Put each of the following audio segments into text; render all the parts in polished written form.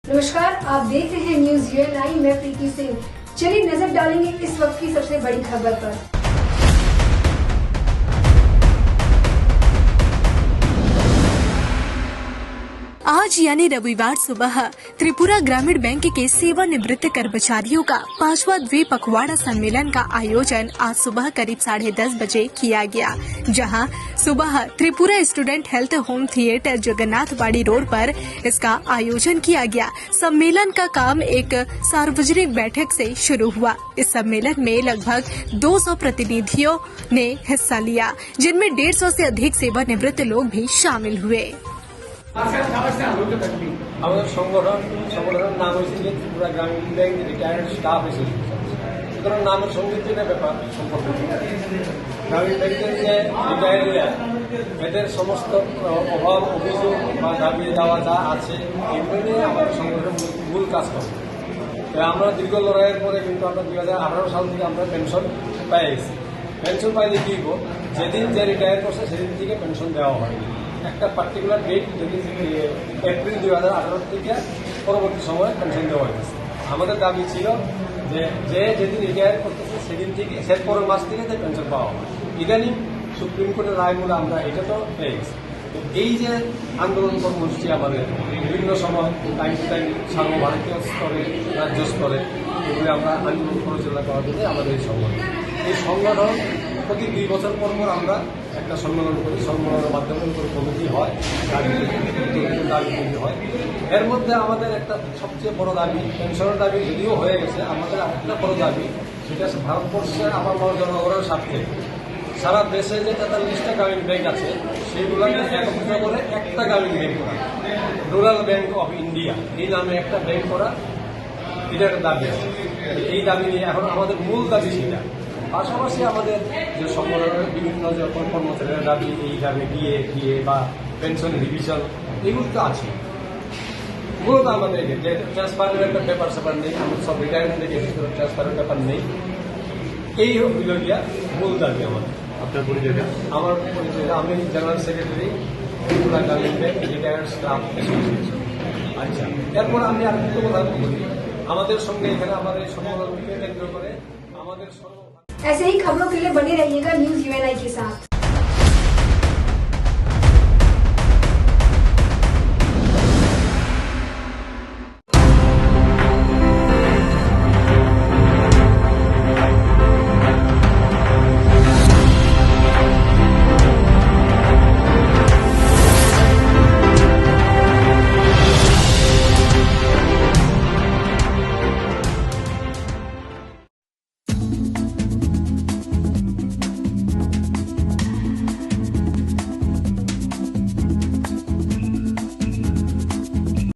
नमस्कार, आप देख रहे हैं न्यूज यूएनआई। मैं प्रीति सिंह। चलिए नजर डालेंगे इस वक्त की सबसे बड़ी खबर पर। आज यानी रविवार सुबह त्रिपुरा ग्रामीण बैंक के सेवानिवृत्त कर्मचारियों का 5वां द्वीप पखवाड़ा सम्मेलन का आयोजन आज सुबह करीब 10:30 बजे किया गया, जहां सुबह Tripura student health home theatre Jagannathbari road पर इसका आयोजन किया गया। सम्मेलन का काम एक सार्वजनिक बैठक से शुरू हुआ। इस सम्मेलन में लगभग 200 प्रतिनिधियों ने हिस्सा लिया, जिनमें 150 से अधिक सेवानिवृत्त लोग भी शामिल हुए। আমাদের সংগঠনের নাম হয়েছে যে ত্রিপুরা গ্রামীণ ব্যাংক রিটায়ার্ড স্টাফ অ্যাসোসিয়েশন। সুতরাং নামের সঙ্গীতের ব্যাপার সম্পর্কে গ্রামীণ ব্যাংকের যে রিটায়ার্ডরা এদের সমস্ত অভাব অভিযোগ বা দাবি দেওয়া যা আছে এগুলো নিয়ে আমাদের সংগঠন মূল কাজ করে। আমরা দীর্ঘ লড়াইয়ের পরে কিন্তু আমরা 2018 সাল থেকে আমরা পেনশন পেয়ে গেছি। পেনশন পাইলে কি হবো, যেদিন যে রিটায়ার করছে সেদিন থেকে পেনশন দেওয়া হয়। একটা পার্টিকুলার ডেট যেদিন এপ্রিল 2018 থেকে পরবর্তী সময়ে পেনশন দেওয়া হয়েছে। আমাদের দাবি ছিল যে যেদিন রিটায়ার করতেছে সেদিন থেকে পরের মাস থেকে যে পেনশন পাওয়া হয়। ইদানিং সুপ্রিম কোর্টের রায় বলে আমরা এটা তো পেয়ে গেছি। তো এই যে আন্দোলন কর্মসূচি আমাদের বিভিন্ন সময় টাইম টু টাইম সর্বভারতীয় স্তরে রাজ্য স্তরে এগুলো আমরা আন্দোলন পরিচালনা করার জন্য আমাদের এই সংগঠন প্রতি 2 বছর পর আমরা একটা সম্মেলন করি। সম্মেলনের মাধ্যমে করে কমিটি হয়, দাবি হয়। এর মধ্যে আমাদের একটা সবচেয়ে বড় দাবি পেনশনের দাবি যদিও হয়ে গেছে, আমাদের আরেকটা বড় দাবি সেটা ভারতবর্ষের আমার জনগণের স্বার্থে সারা দেশে যে 43টা গ্রামীণ ব্যাংক আছে সেইগুলোকে একত্রিত করে একটা গ্রামীণ ব্যাংক করা, রুরাল ব্যাংক অফ ইন্ডিয়া এই নামে একটা ব্যাংক করা, এটা একটা দাবি আছে। এই দাবি নিয়ে এখন আমাদের মূল দাবি সেটা। পাশাপাশি আমাদের যে সংগঠনের বিভিন্ন যে কর্মচারীরা দাবি এই দাবি ডিএ বা পেনশন রিভিশন এগুলো তো আছে। মূলত আমাদের যে ট্রান্সফারের একটা পেপার সেপার নেই, আমাদের সব রিটায়ারমেন্টে গেছে ট্রান্সফারের পেপার নেই। এই হইল গিয়া মূল দাবি আমাদের। আপনার পরিচয়টা? আমার পরিচয় আমি জেনারেল সেক্রেটারি ত্রিপুরা গ্রামীণ ব্যাংক রিটায়ার্ড স্টাফ অ্যাসোসিয়েশন। আচ্ছা, এরপর আমি আর একটু কথা বলি। আমাদের সঙ্গে এখানে আমাদের সম্মেলনকে কেন্দ্র করে আমাদের ऐसे ही खबरों के लिए बने रहिएगा न्यूज यूएनआई के साथ।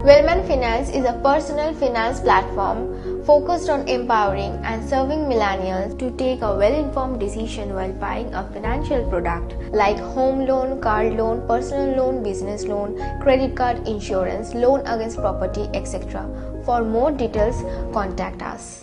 Wellman Finance is a personal finance platform focused on empowering and serving millennials to take a well-informed decision while buying a financial product like home loan, car loan, personal loan, business loan, credit card, insurance, loan against property, etc. For more details, contact us.